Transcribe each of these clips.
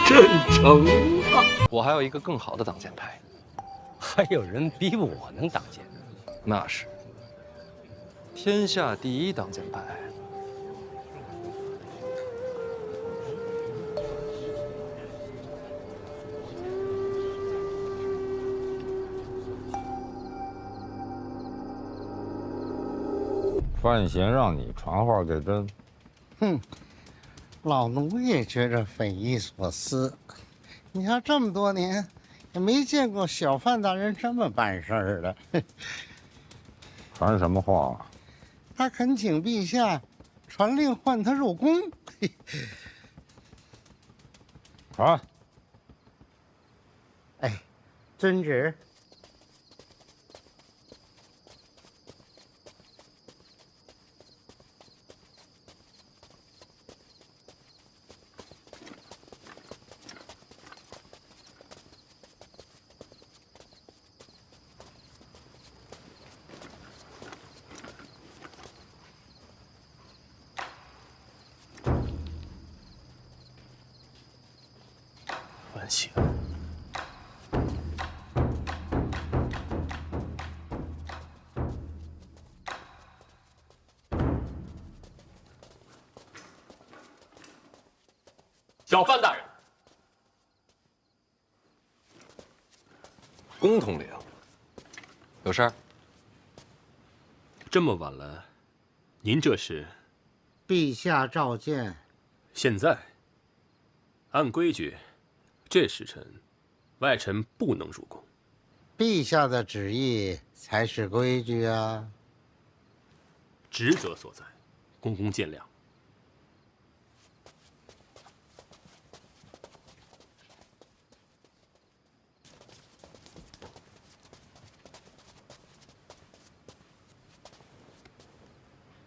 真成了！我还有一个更好的挡箭牌，还有人比我能挡箭？那是天下第一挡箭牌。范闲让你传话给朕，哼，老奴也觉着匪夷所思。你看这么多年，也没见过小范大人这么办事儿的。传什么话？他恳请陛下传令唤他入宫。传。哎，遵旨。范闲，小范大人，龚统领，有事儿？这么晚了，您这是？陛下召见。现在，按规矩，这时辰，外臣不能入宫。陛下的旨意才是规矩啊。职责所在，公公见谅。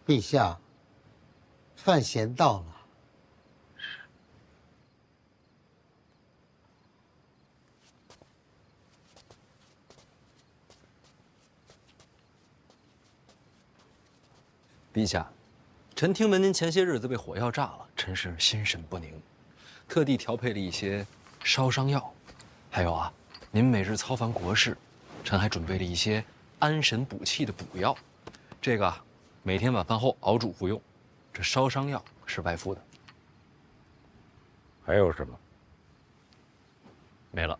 陛下，范闲到了。陛下，臣听闻您前些日子被火药炸了，真是心神不宁，特地调配了一些烧伤药，还有啊，您每日操烦国事，臣还准备了一些安神补气的补药，这个每天晚饭后熬煮服用。这烧伤药是外敷的。还有什么？没了。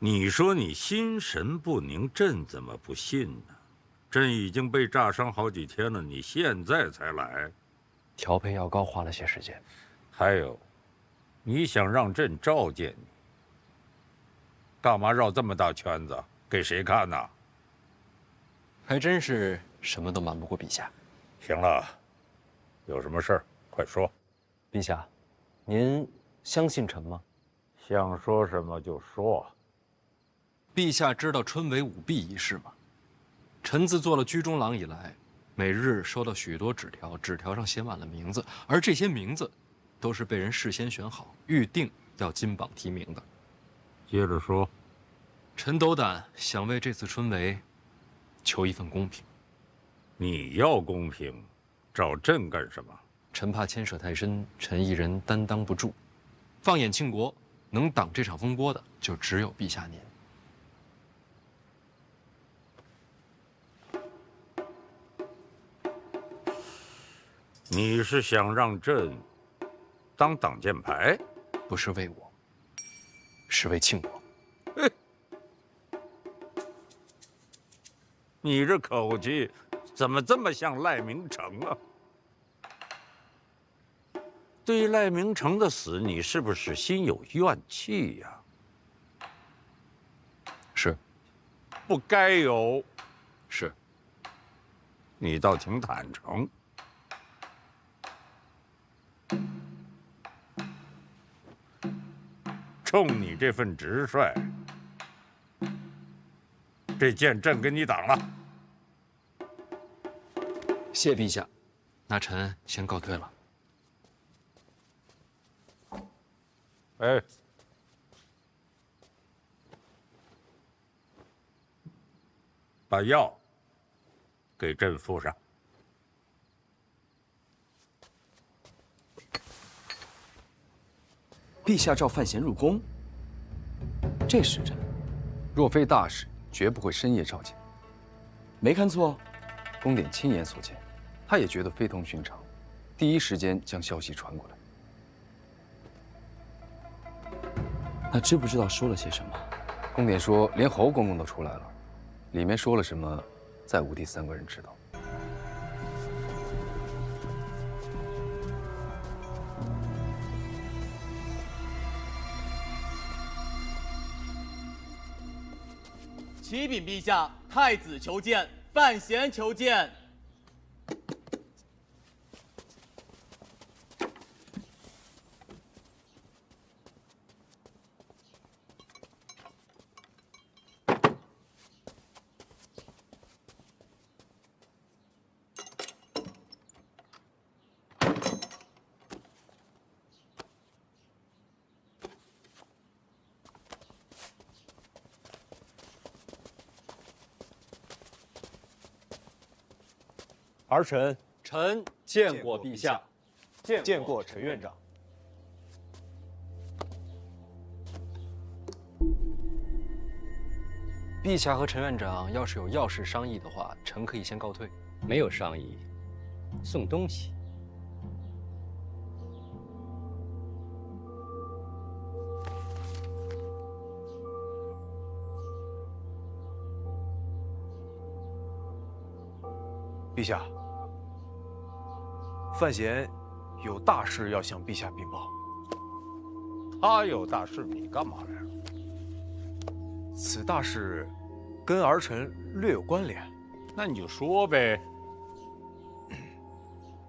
你说你心神不宁，朕怎么不信呢？朕已经被炸伤好几天了，你现在才来？调配药膏花了些时间。还有，你想让朕召见你，干嘛绕这么大圈子？给谁看呢？还真是什么都瞒不过陛下。行了，有什么事儿快说。陛下，您相信臣吗？想说什么就说。陛下知道春闱舞弊一事吗？臣自做了居中郎以来，每日收到许多纸条，纸条上写满了名字，而这些名字都是被人事先选好、预定要金榜题名的。接着说。臣斗胆想为这次春闱求一份公平。你要公平，找朕干什么？臣怕牵扯太深，臣一人担当不住。放眼庆国，能挡这场风波的，就只有陛下您。你是想让朕当挡箭牌？不是为我，是为庆国。你这口气怎么这么像赖明成啊？对于赖明成的死，你是不是心有怨气呀？是。不该有。是。你倒挺坦诚。冲你这份直率，这剑朕给你挡了。谢陛下，那臣先告退了。哎，把药给朕敷上。陛下召范闲入宫，这时辰，若非大事，绝不会深夜召见。没看错。宫典亲眼所见，他也觉得非同寻常，第一时间将消息传过来。那知不知道说了些什么？宫典说，连侯公公都出来了，里面说了什么，再无第三个人知道。启禀陛下，太子求见，范闲求见。儿臣臣见过陛下。见过陈院长。陛下和陈院长要是有要事商议的话，臣可以先告退。没有商议，送东西。陛下，范闲有大事要向陛下禀报。他有大事，你干嘛来了？此大事跟儿臣略有关联。那你就说呗。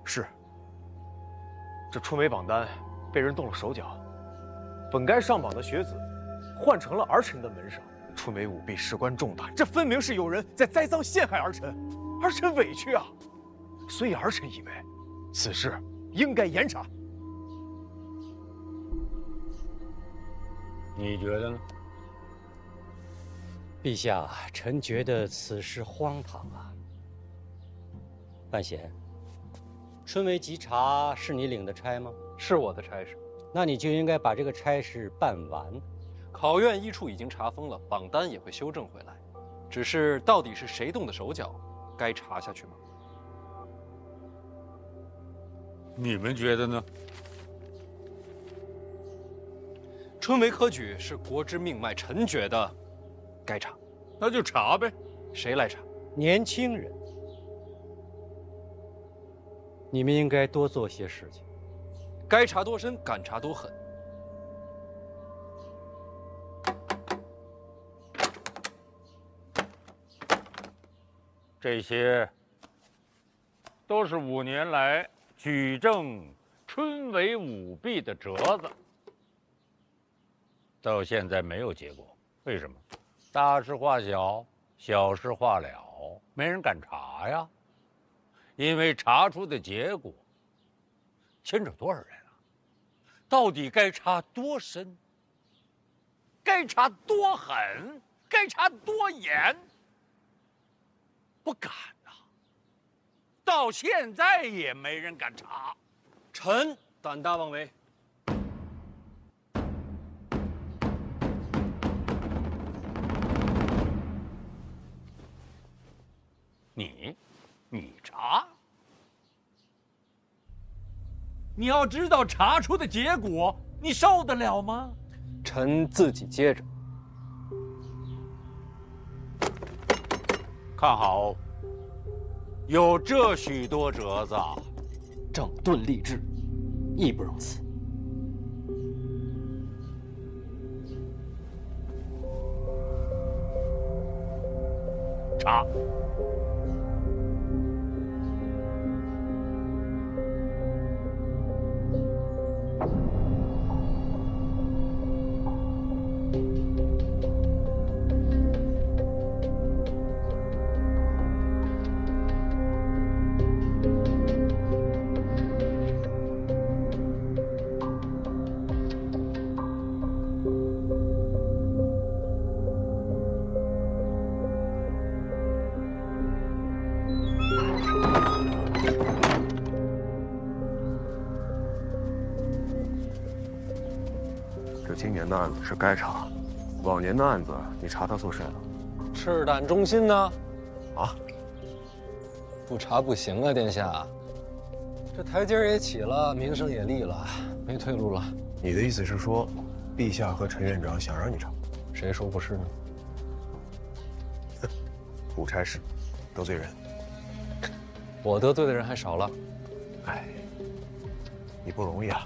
是，这春闱榜单被人动了手脚，本该上榜的学子，换成了儿臣的门生。春闱舞弊事关重大，这分明是有人在栽赃陷害儿臣，儿臣委屈啊！所以儿臣以为，此事应该严查。你觉得呢？陛下，臣觉得此事荒唐啊。范闲，春闱稽查是你领的差吗？是我的差事。那你就应该把这个差事办完。考院一处已经查封了，榜单也会修正回来。只是到底是谁动的手脚，该查下去吗？你们觉得呢？春闱科举是国之命脉，臣觉得该查。那就查呗。谁来查？年轻人，你们应该多做些事情。该查多深，敢查多狠。这些都是5年来举证春闱舞弊的折子，到现在没有结果。为什么？大事化小，小事化了，没人敢查呀。因为查出的结果牵扯多少人啊？到底该查多深？该查多狠？该查多严？不敢呐！到现在也没人敢查。臣胆大妄为。你查？你要知道查出的结果，你受得了吗？臣自己接着。看好，有这许多折子，整顿吏治，义不容辞。查。年的案子是该查，往年的案子你查他做谁了？赤胆忠心呢？啊？不查不行啊，殿下。这台阶也起了，名声也立了，没退路了。你的意思是说，陛下和陈院长想让你查？谁说不是呢？古差事，得罪人。我得罪的人还少了。哎，你不容易啊。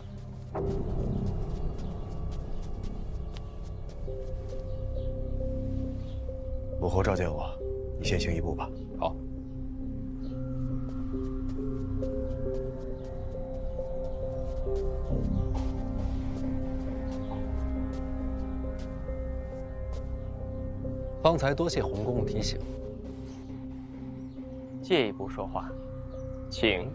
母后召见我，你先行一步吧。好。方才多谢洪公公提醒。借一步说话，请。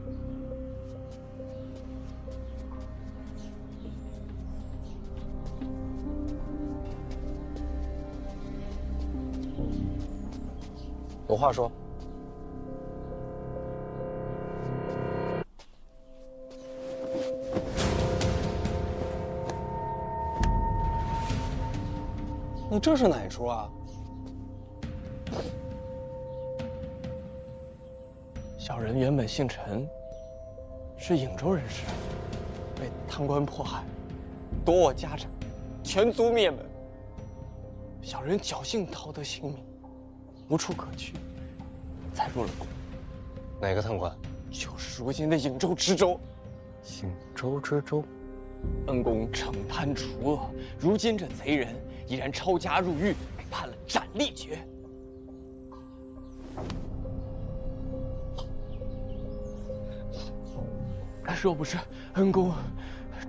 有话说。你这是哪一出啊？小人原本姓陈，是颍州人士，被贪官迫害，夺我家产，全族灭门。小人侥幸逃得性命，无处可去，才入了宫。哪个贪官？就是如今的颍州知州。颍州知州。恩公惩贪除恶，如今这贼人依然抄家入狱，被判了斩立决。若不是恩公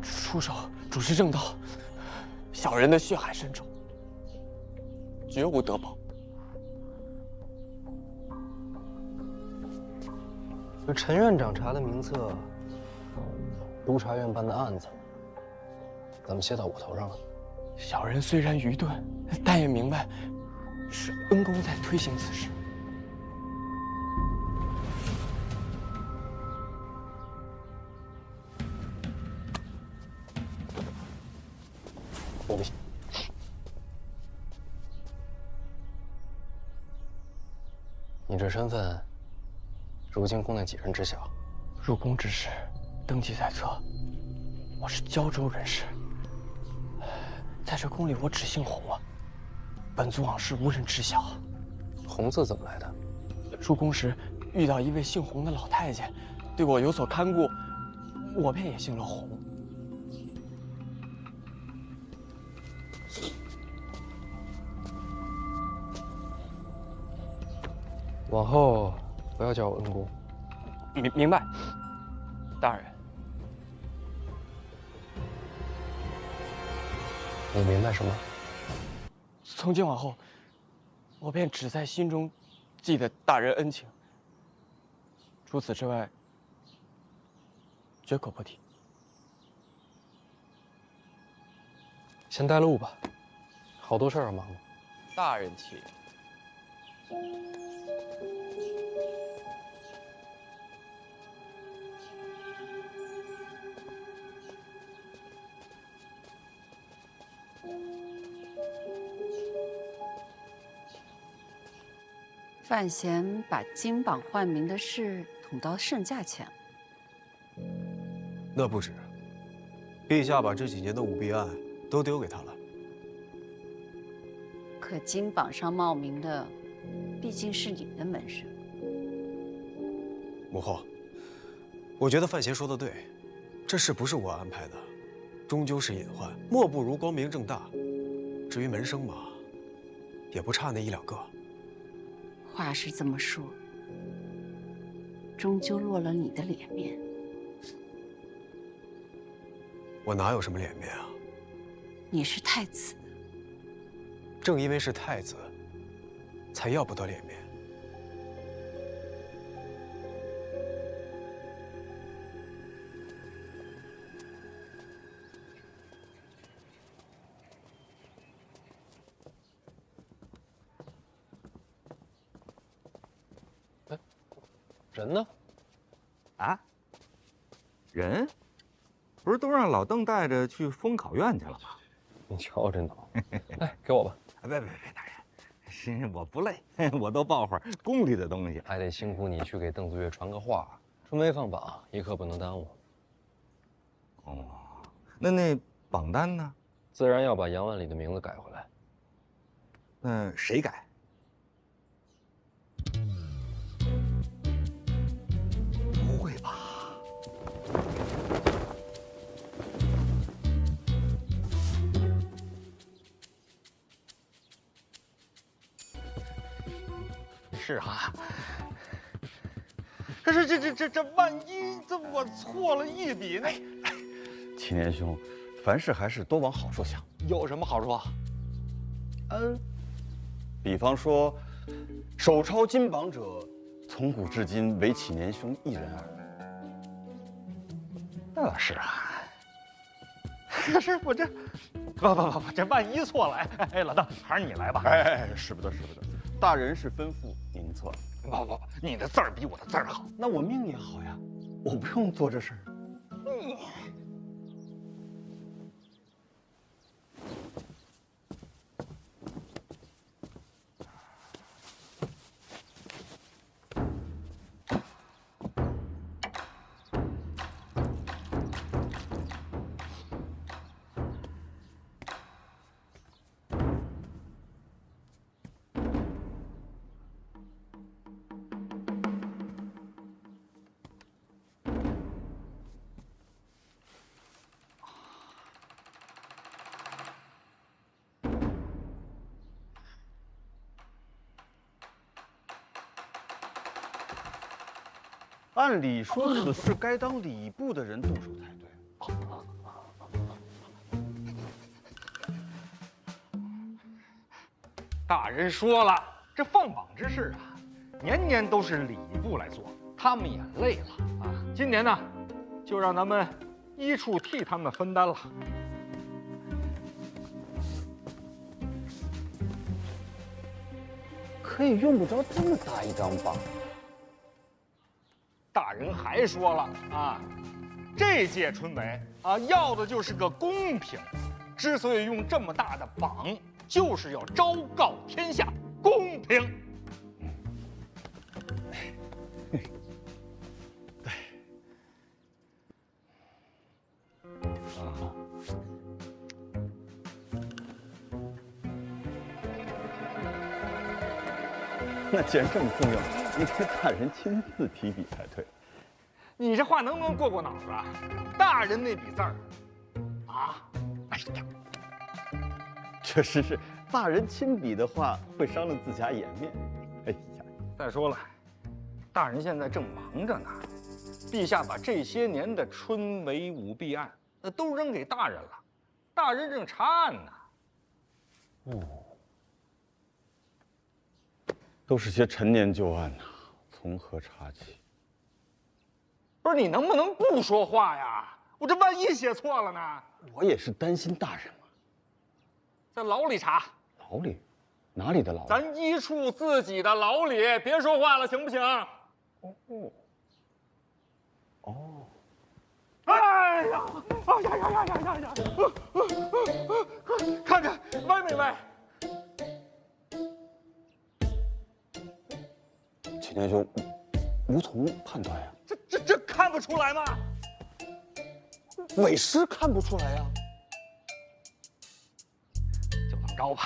出手主持正道，小人的血海深仇，绝无得报。这陈院长查的名册，督察院办的案子，怎么写到我头上了？小人虽然愚钝，但也明白是恩公在推行此事。我不信。你这身份，如今宫内几人知晓？入宫之时，登记在册，我是胶州人士。在这宫里，我只姓洪啊。本族往事无人知晓。洪字怎么来的？入宫时遇到一位姓洪的老太监，对我有所看顾，我便也姓了洪。往后不要叫我恩公。明白，大人。你明白什么？从今往后，我便只在心中记得大人恩情，除此之外，绝口不提。先带路吧，好多事儿要忙。大人请。范闲把金榜换名的事捅到圣驾前了。那不止，陛下把这几年的舞弊案都丢给他了。可金榜上冒名的，毕竟是你的门生。母后，我觉得范闲说的对，这事不是我安排的，终究是隐患，莫不如光明正大。至于门生嘛，也不差那一两个。话是这么说，终究落了你的脸面。我哪有什么脸面啊？你是太子，正因为是太子，才要不得脸面。人呢？啊？人？不是都让老邓带着去封考院去了吗？你瞧这脑，哎，给我吧。别，大人，我不累，我都抱会儿宫里的东西。还得辛苦你去给邓子越传个话，春闱放榜一刻不能耽误。哦，那榜单呢？自然要把杨万里的名字改回来。那谁改？不会吧？是啊，可是这万一我错了一笔呢？祁年兄，凡事还是多往好处想。有什么好处啊？比方说，手抄金榜者，从古至今唯祁年兄一人耳。是啊，可是我这，不，这万一错了，哎，老邓，还是你来吧。哎，使不得。大人是吩咐，您错了。不，你的字儿比我的字儿好。那我命也好呀，我不用做这事儿。按理说，此事该当礼部的人动手才对。大人说了，这放榜之事啊，年年都是礼部来做，他们也累了啊。今年呢，就让咱们医处替他们分担了。可也用不着这么大一张榜。大人还说了啊，这届春闱啊，要的就是个公平。之所以用这么大的榜，就是要昭告天下，公平。对。啊。那既然这么重要，应该大人亲自提笔才对。你这话能不能过脑子啊？大人那笔字儿，啊，哎呀，确实是，大人亲笔的话会伤了自家颜面。哎呀，再说了，大人现在正忙着呢。陛下把这些年的春闱舞弊案，那都扔给大人了，大人正查案呢。哦。都是些陈年旧案呐，从何查起？不是你能不能不说话呀？我这万一写错了呢？我也是担心大人嘛。在牢里查。牢里？哪里的牢？咱医处自己的牢里，别说话了，行不行？哦。哦。哎呀！哎呀！看看歪没歪？祁年兄，无从判断呀。这看不出来吗？委实看不出来呀。就这么着吧。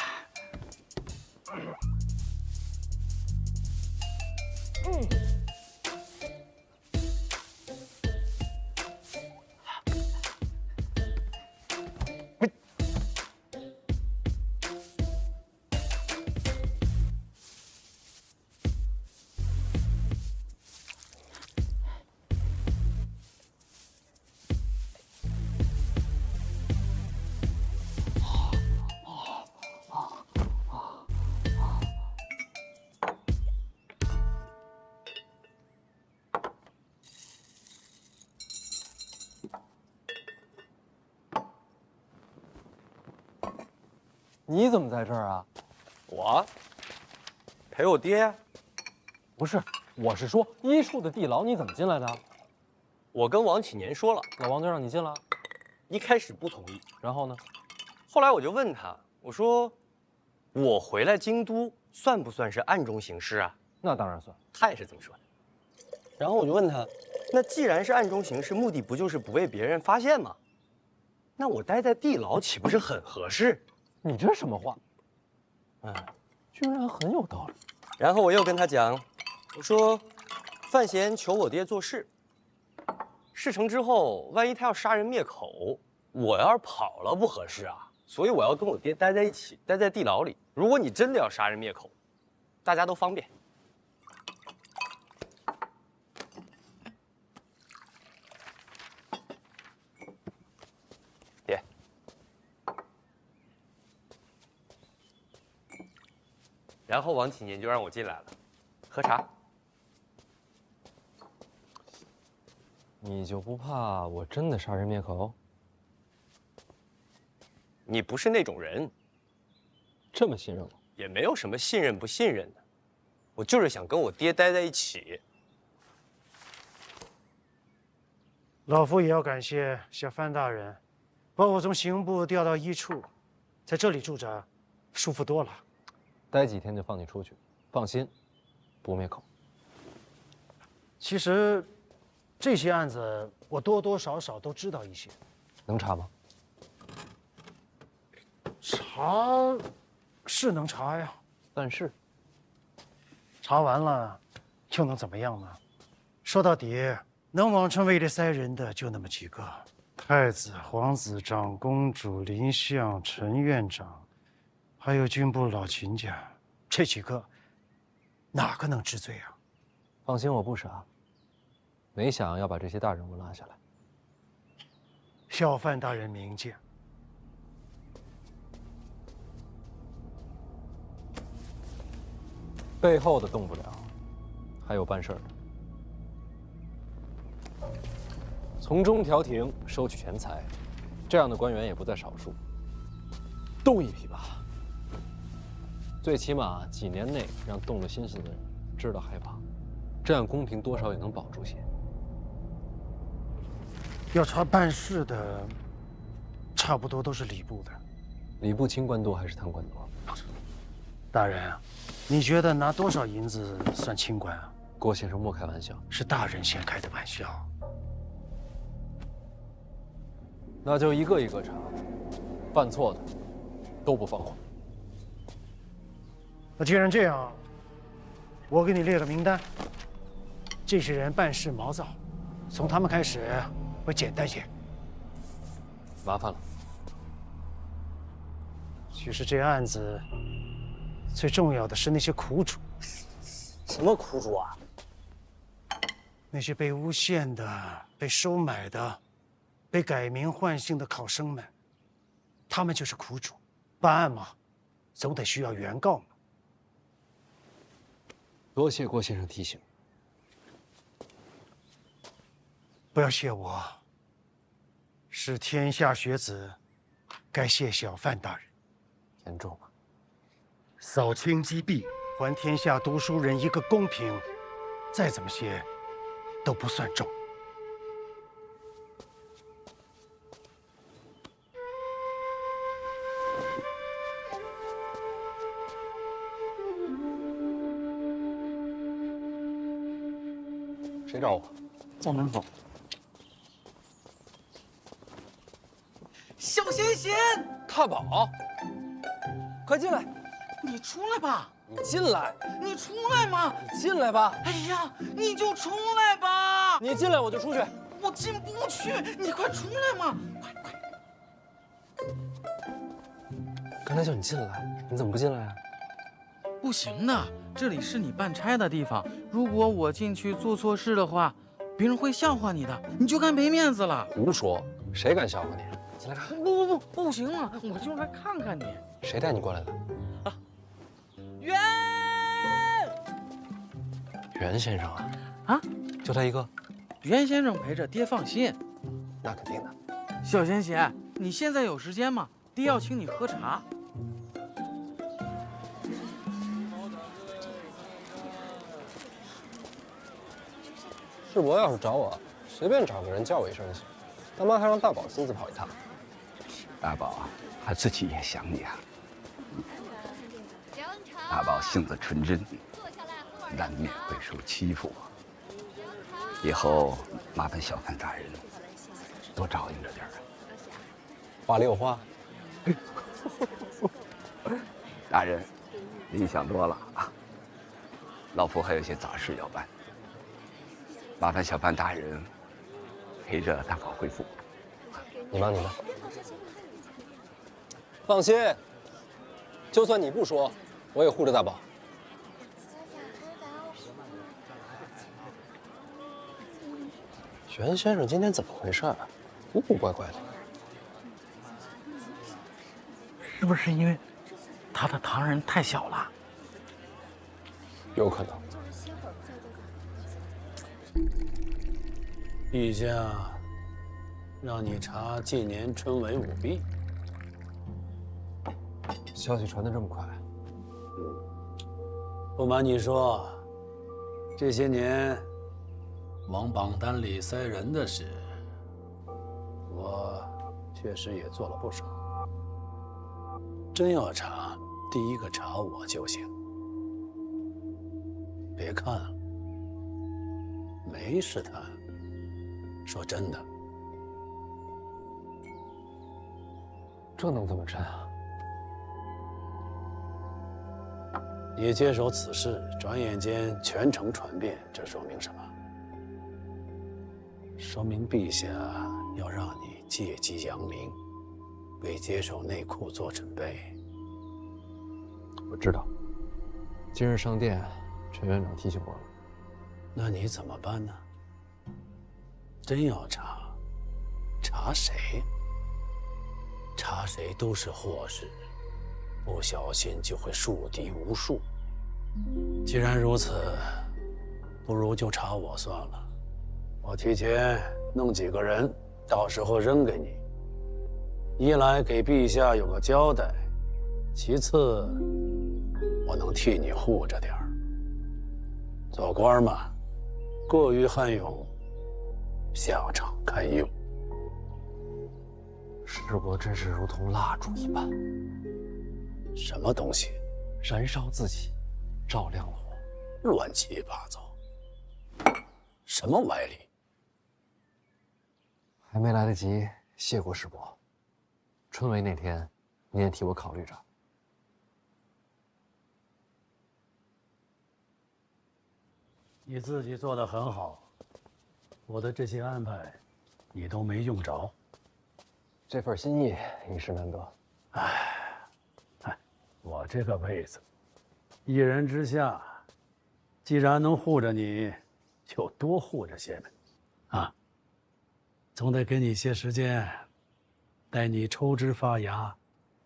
你怎么在这儿啊？我陪我爹呀。不是，我是说医处的地牢你怎么进来的？我跟王启年说了，老王就让你进了。一开始不同意，然后呢？后来我就问他，我说我回来京都算不算是暗中行事啊？那当然算。他也是这么说的。然后我就问他，那既然是暗中行事，目的不就是不被别人发现吗？那我待在地牢岂不是很合适？你这什么话？居然很有道理。然后我又跟他讲，我说范闲求我爹做事，事成之后，万一他要杀人灭口，我要是跑了不合适啊。所以我要跟我爹待在一起，待在地牢里。如果你真的要杀人灭口，大家都方便。爹，然后王启年就让我进来了，喝茶。你就不怕我真的杀人灭口？你不是那种人，这么信任我？也没有什么信任不信任的，我就是想跟我爹待在一起。老夫也要感谢小范大人，把我从刑部调到一处，在这里住着，舒服多了。待几天就放你出去，放心，不灭口。其实，这些案子我多多少少都知道一些。能查吗？查，是能查呀，但是查完了，又能怎么样呢？说到底，能往城卫里塞人的就那么几个：太子、皇子、长公主、林相、陈院长，还有军部老秦家，这几个，哪个能治罪啊？放心，我不傻，没想要把这些大人物拉下来。小范大人明鉴。背后的动不了，还有办事儿的。从中调停，收取钱财，这样的官员也不在少数。动一批吧，最起码几年内让动了心思的人知道害怕，这样公平多少也能保住些。要查办事的，差不多都是礼部的。礼部清官多还是贪官多？大人，你觉得拿多少银子算清官啊？郭先生莫开玩笑，是大人先开的玩笑。那就一个一个查，犯错的都不放过。那既然这样，我给你列个名单。这些人办事毛躁，从他们开始，会简单些。麻烦了。其实这案子最重要的是那些苦主。什么苦主啊？那些被诬陷的、被收买的、被改名换姓的考生们，他们就是苦主。办案嘛，总得需要原告嘛。多谢郭先生提醒。不要谢我，是天下学子，该谢小范大人。严重吗？扫清积弊，还天下读书人一个公平，再怎么谢，都不算重。谁找我？在门口。小贤贤，太保，快进来！你出来吧！你进来！你出来嘛！你进来吧！哎呀，你就出来吧！你进来我就出去。我进不去，你快出来嘛！快！刚才叫你进来，你怎么不进来啊？不行的，这里是你办差的地方，如果我进去做错事的话，别人会笑话你的，你就该没面子了。胡说，谁敢笑话你？进来看。不行啊！我就来看看你。谁带你过来的？啊，袁先生啊！啊，就他一个？袁先生陪着爹放心。那肯定的。小贤贤，你现在有时间吗？爹要请你喝茶。世伯要是找我，随便找个人叫我一声就行，干嘛还让大宝亲自跑一趟？大宝啊，他自己也想你啊。大宝性子纯真，难免会受欺负。以后麻烦小范大人多照应着点儿。话里有话。大人，您想多了啊。老夫还有些杂事要办，麻烦小范大人陪着大宝回府。你忙你的。放心，就算你不说，我也护着大宝。袁先生今天怎么回事啊？古古怪怪的。是不是因为他的唐人太小了？有可能。陛下让你查近年春闱舞弊，消息传得这么快？不瞒你说，这些年往榜单里塞人的事，我确实也做了不少。真要查，第一个查我就行。别看了，没试探。说真的，这能怎么真啊？你接手此事，转眼间全城传遍，这说明什么？说明陛下要让你借机扬名，为接手内库做准备。我知道，今日上殿，陈院长提醒我了。那你怎么办呢？真要查，查谁？查谁都是祸事，不小心就会树敌无数。既然如此，不如就查我算了。我提前弄几个人，到时候扔给你。一来给陛下有个交代，其次我能替你护着点儿。做官嘛，过于悍勇，下场堪忧。世伯真是如同蜡烛一般，什么东西？燃烧自己，照亮了我。乱七八糟，什么歪理？还没来得及谢过世伯。春闱那天，你也替我考虑着。你自己做得很好，我的这些安排，你都没用着。这份心意一时难得。我这个位子，一人之下，既然能护着你，就多护着些呗。啊，总得给你些时间，待你抽枝发芽，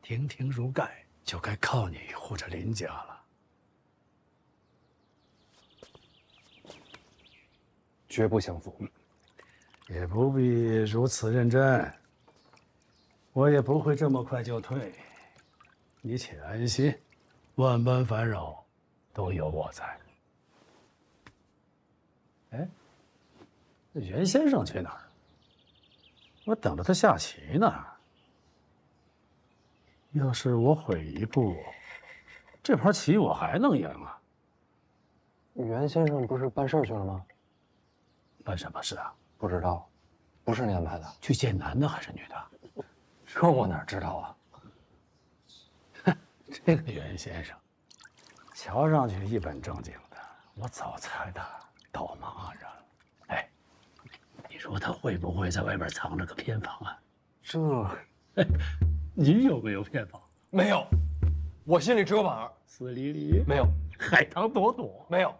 亭亭如盖，就该靠你护着林家了。绝不相负。也不必如此认真，我也不会这么快就退。你且安心，万般烦扰都有我在。哎，这袁先生去哪儿？我等着他下棋呢。要是我悔一步，这盘棋我还能赢啊？袁先生不是办事去了吗？办什么事啊？不知道，不是你安排的。去见男的还是女的？这我哪知道啊？这个袁先生，瞧上去一本正经的，我早猜他倒麻着了。哎，你说他会不会在外边藏着个偏房啊？你有没有偏房？没有，我心里只有板儿。死离离没有，海棠朵朵没有。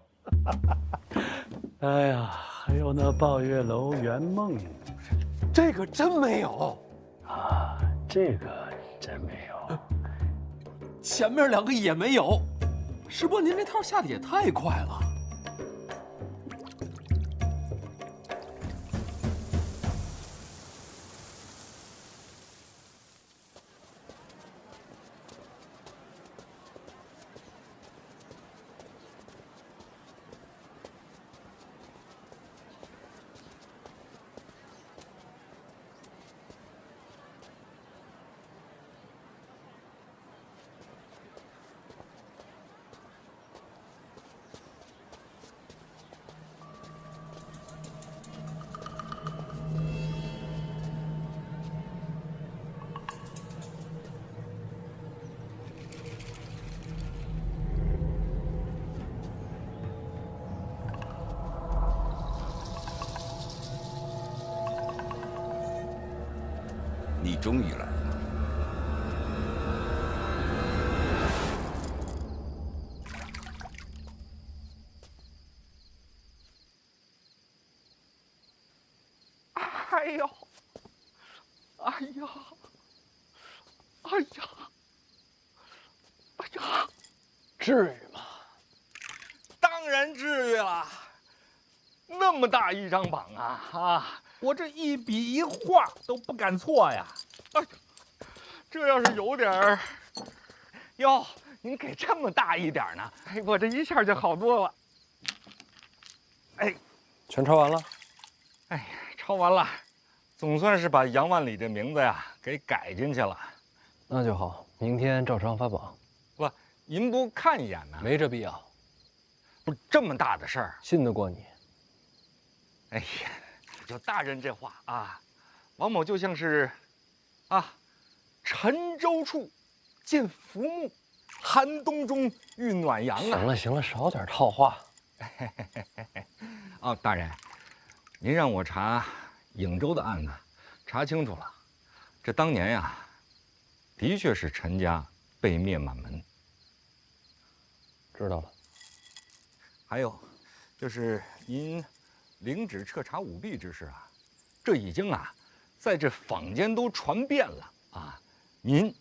哎呀，还有那抱月楼圆梦，这个真没有啊，这个真没有。前面两个也没有，师伯您这套下的也太快了。你终于来了。哎呦，哎呀，哎呀，哎呀，至于吗？当然至于了。那么大一张榜啊！我这一笔一画都不敢错呀！哎，这要是有点儿，哟，您给这么大一点呢？哎，我这一下就好多了。哎，全抄完了？哎呀，抄完了，总算是把杨万里这名字呀给改进去了。那就好，明天照常发榜。不，您不看一眼呢？没这必要。不是这么大的事儿，信得过你。哎呀，就大人这话啊，王某就像是，沉舟处见浮木，寒冬中遇暖阳啊。行了行了，少点套话。哦，大人，您让我查颍州的案子，查清楚了，这当年呀，的确是陈家被灭满门。知道了。还有，就是您领旨彻查舞弊之事啊，这已经在这坊间都传遍了啊。您，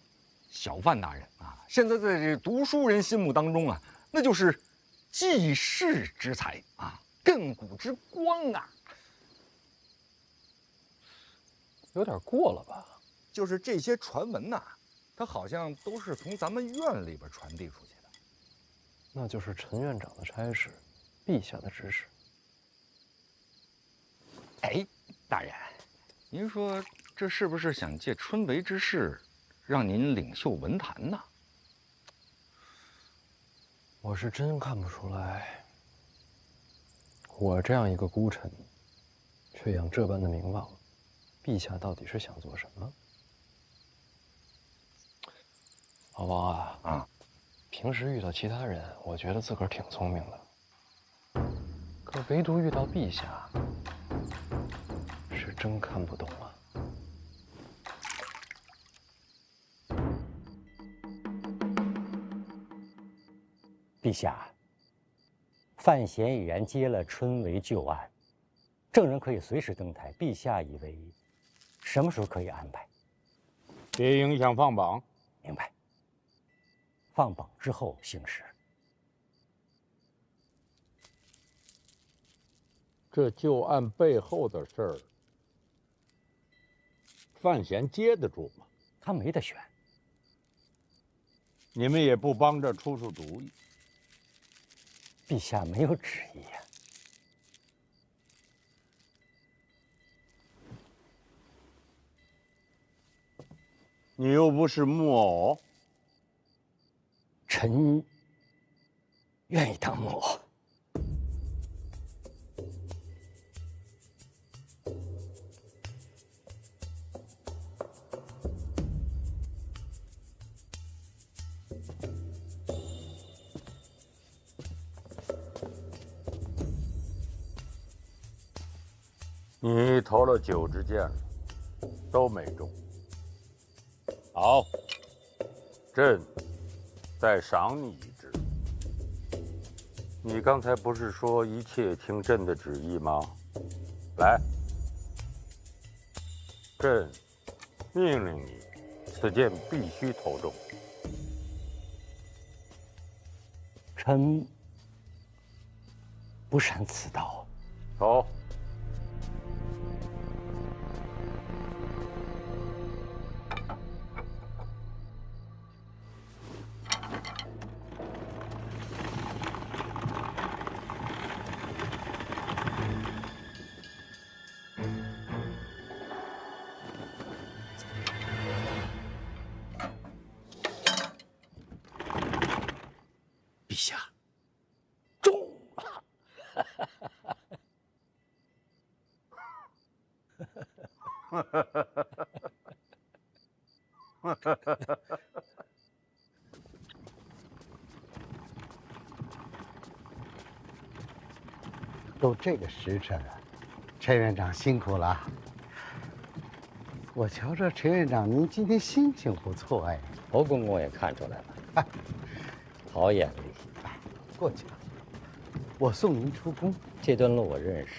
小范大人啊，现在在这读书人心目当中啊，那就是济世之才啊，亘古之光啊。有点过了吧？就是这些传闻呐，它好像都是从咱们院里边传递出去的。那就是陈院长的差事，陛下的指使。哎，大人，您说这是不是想借春闱之事，让您领袖文坛呢？我是真看不出来，我这样一个孤臣，却养这般的名望，陛下到底是想做什么？老王啊，平时遇到其他人，我觉得自个儿挺聪明的，可唯独遇到陛下，是真看不懂啊。陛下，范闲已然接了春闱旧案，证人可以随时登台。陛下以为什么时候可以安排？别影响放榜。明白。放榜之后行事。这旧案背后的事儿，范闲接得住吗？他没得选。你们也不帮着出出主意。陛下没有旨意呀。你又不是木偶。臣愿意当木偶。你投了9支箭了，都没中。好，朕再赏你1支。你刚才不是说一切听朕的旨意吗？来，朕命令你，此箭必须投中。臣不善此道。投。陛下，中了！都这个时辰了，陈院长辛苦了。我瞧这陈院长，您今天心情不错哎。侯公公也看出来了，好眼力。过去吧，我送您出宫。这段路我认识。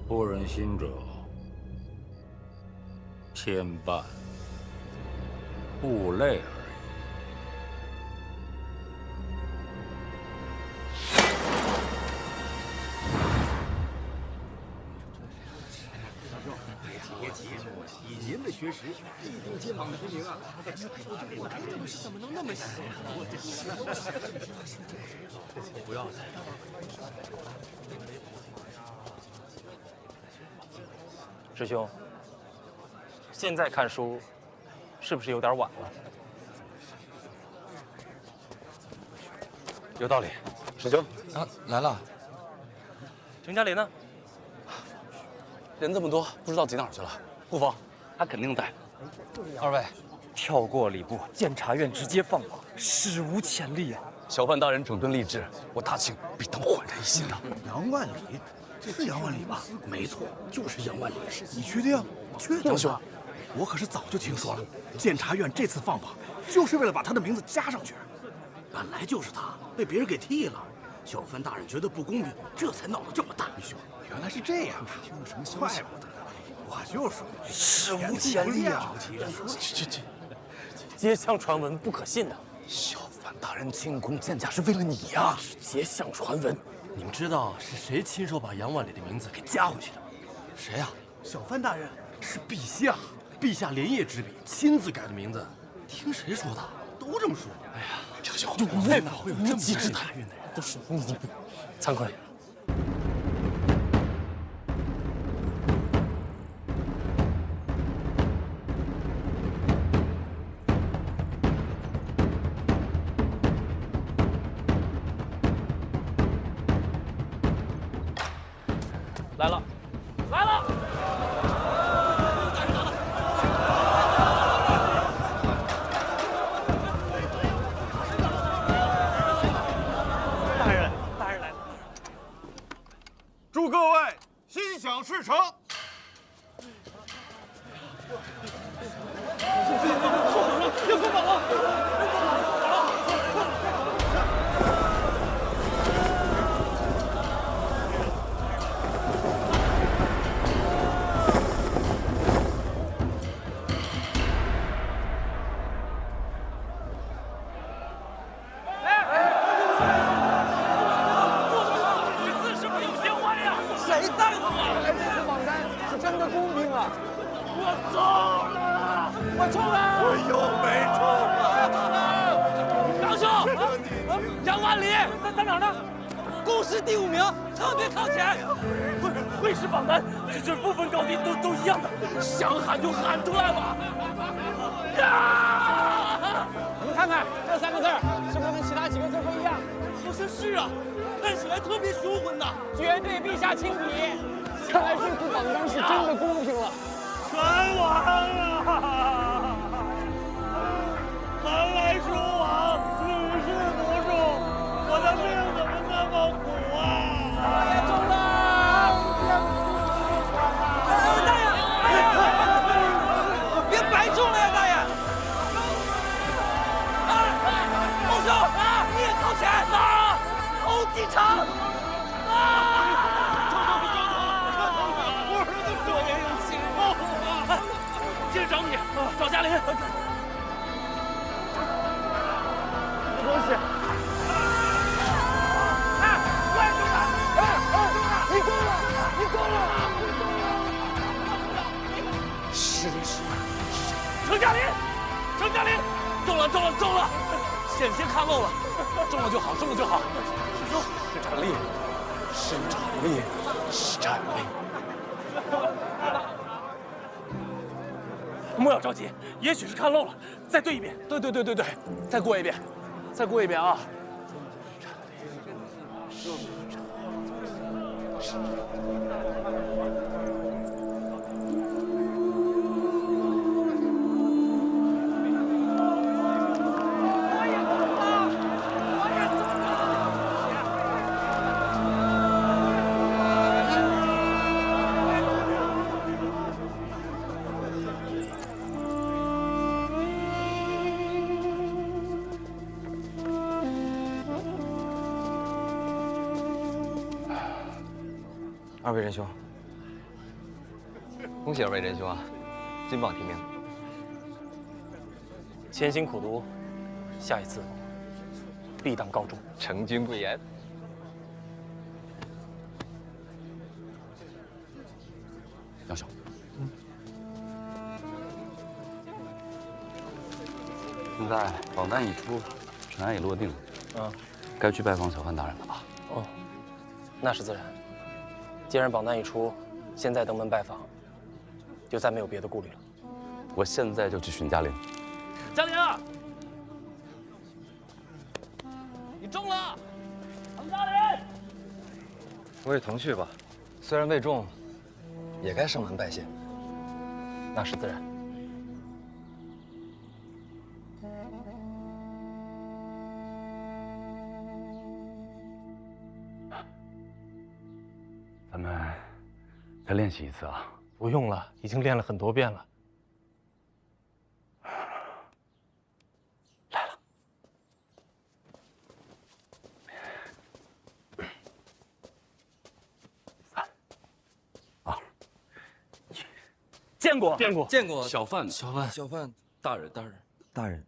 不忍心者，牵绊，物累而已。别急，以您的学识，一定肩膀出名啊！我这东西怎么能那么小？不要了。师兄，现在看书，是不是有点晚了？有道理，师兄啊，来了。程家林呢？人这么多，不知道挤哪儿去了。顾风，他肯定在。二位，跳过礼部，监察院直接放榜，史无前例啊！小范大人整顿吏治，我大庆必当焕然一新的。杨万里，是杨万里吧？没错，就是杨万里。你确定？确定。兄，我可是早就听说了，监察院这次放榜，就是为了把他的名字加上去。本来就是他被别人给替了，小范大人觉得不公平，这才闹得这么大。兄，原来是这样啊！听了什么消息？怪不得，我就说史无前例啊！这，街巷传闻不可信的。小范大人进宫见驾是为了你呀！街巷传闻。你们知道是谁亲手把杨万里的名字给加回去的吗？谁呀？小范大人。是陛下，陛下连夜执笔亲自改的名字。听谁说的？都这么说。哎呀，这个小皇宫哪会有这么无稽之谈？大运的人？都是你惭愧。来了，来了！大人来了！祝各位心想事成。要封榜了！在哪儿呢？公示第5名，特别靠前。会试榜单，这不分高低，都一样的。想喊就喊出来吧！呀！你们看看这3个字，是不是跟其他几个字不一样？好像是啊，看起来特别雄浑呐。绝对陛下亲笔，看来这次榜单是真的公平了。全完了！寒来暑往，屡试不中，我的命怎么那么苦啊！大爷中了！大爷，别白中了呀，大爷！侯兄，你也靠前啊！侯继昌！接着找你，找嘉林。没关系。哎，快中了！你中了！你中了！是程嘉林，程嘉林，中了！险些看漏了，中了就好。师兄，是战力。莫要着急，也许是看漏了，再对一遍。对，再过一遍。再过一遍啊！二位仁兄，恭喜二位仁兄啊，金榜题名。潜心苦读，下一次必当高中，成军贵言。杨晓，现在榜单已出，尘埃也落定了，该去拜访小范大人了吧？哦，那是自然。既然榜单已出，现在登门拜访，就再没有别的顾虑了。我现在就去询嘉玲。嘉玲啊，你中了！唐嘉玲，我也同去吧，虽然未中，也该上门拜谢。那是自然。咱们再练习一次啊！不用了，已经练了很多遍了。来了。3、2、1，见过，见过，见过。小范大人，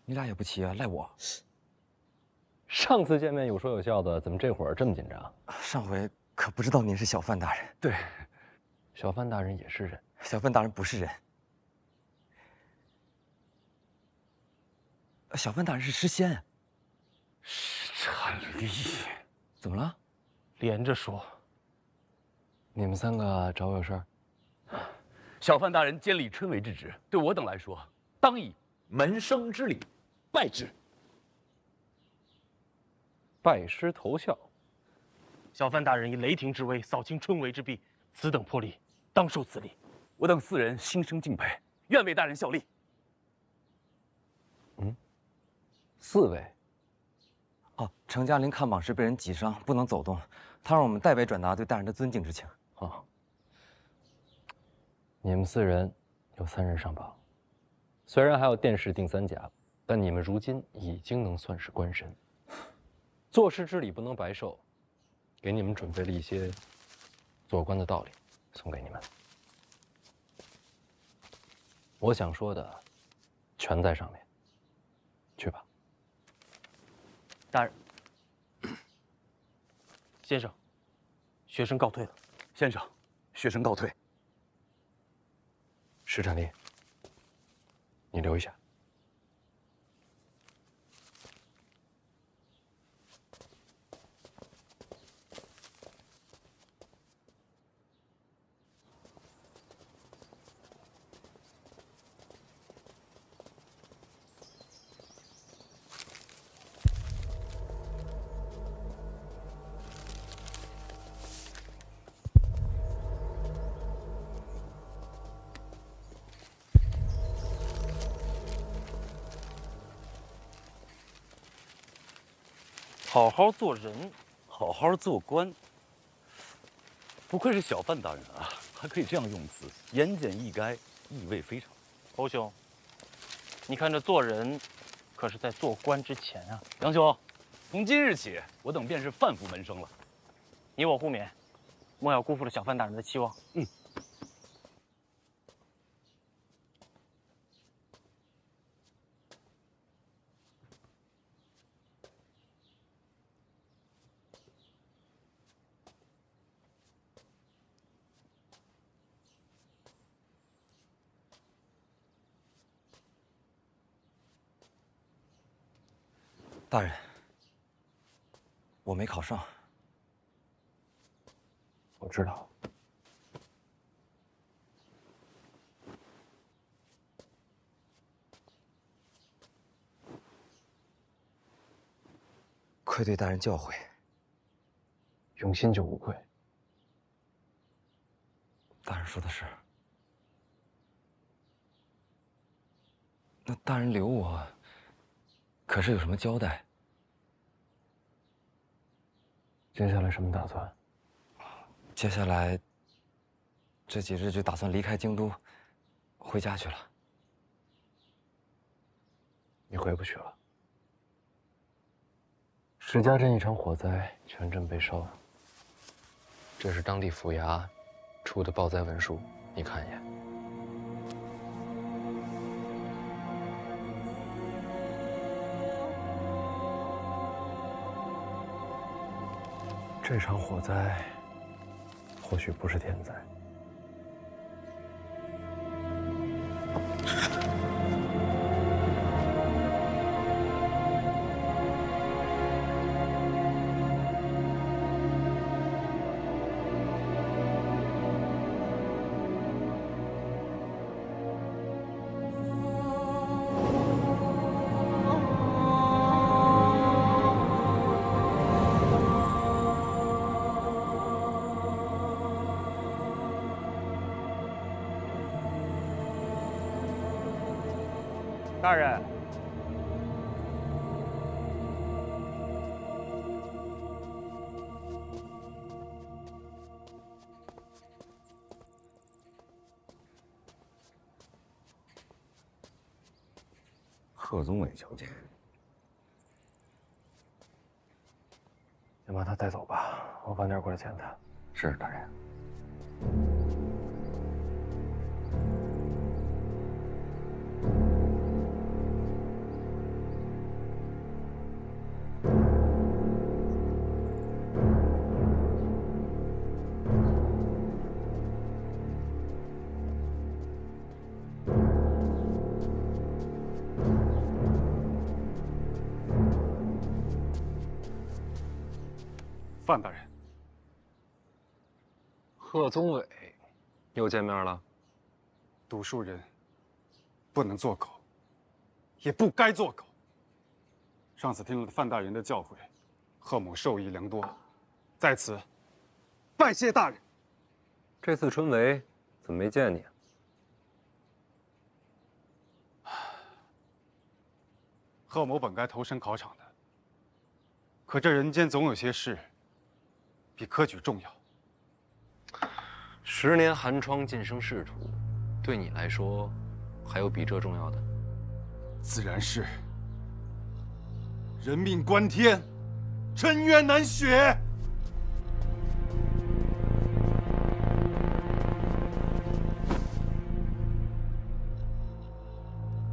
你俩也不齐啊，赖我。上次见面有说有笑的，怎么这会儿这么紧张？上回可不知道您是小范大人。对，小范大人也是人。小范大人不是人，小范大人是诗仙。陈立，怎么了？连着说。你们3个找我有事儿？小范大人监理春闱之职，对我等来说，当以门生之礼拜之。拜师投效。小范大人以雷霆之威扫清春闱之弊，此等魄力，当受此礼。我等4人心生敬佩，愿为大人效力。 4位。哦，程嘉玲看榜时被人挤伤，不能走动，他让我们代为转达对大人的尊敬之情。好，你们4人有3人上榜，虽然还有殿试定3甲，但你们如今已经能算是官绅。做事之礼不能白受，给你们准备了一些做官的道理，送给你们。我想说的，全在上面。去吧。 大人，先生，学生告退了。先生，学生告退。石展立，你留一下。好好做人，好好做官。不愧是小范大人啊，还可以这样用词，言简意赅，意味非常。侯兄，你看这做人，可是在做官之前啊。杨兄，从今日起，我等便是范府门生了。你我互勉，莫要辜负了小范大人的期望。嗯。 大人，我没考上。我知道。愧对大人教诲。用心就无愧。大人说的是。那大人留我，可是有什么交代？接下来什么打算？接下来这几日就打算离开京都，回家去了。你回不去了。石家镇一场火灾，全镇被烧。这是当地府衙出的报灾文书，你看一眼。这场火灾或许不是天灾。大人，贺宗纬求见。先把他带走吧，我晚点过来见他。是，大人。范大人，贺宗纬又见面了。读书人不能做狗，也不该做狗。上次听了范大人的教诲，贺某受益良多，在此拜谢大人。这次春闱怎么没见你啊？贺某本该投身考场的，可这人间总有些事比科举重要。10年寒窗晋升仕途，对你来说，还有比这重要的？自然是。人命关天，沉冤难雪。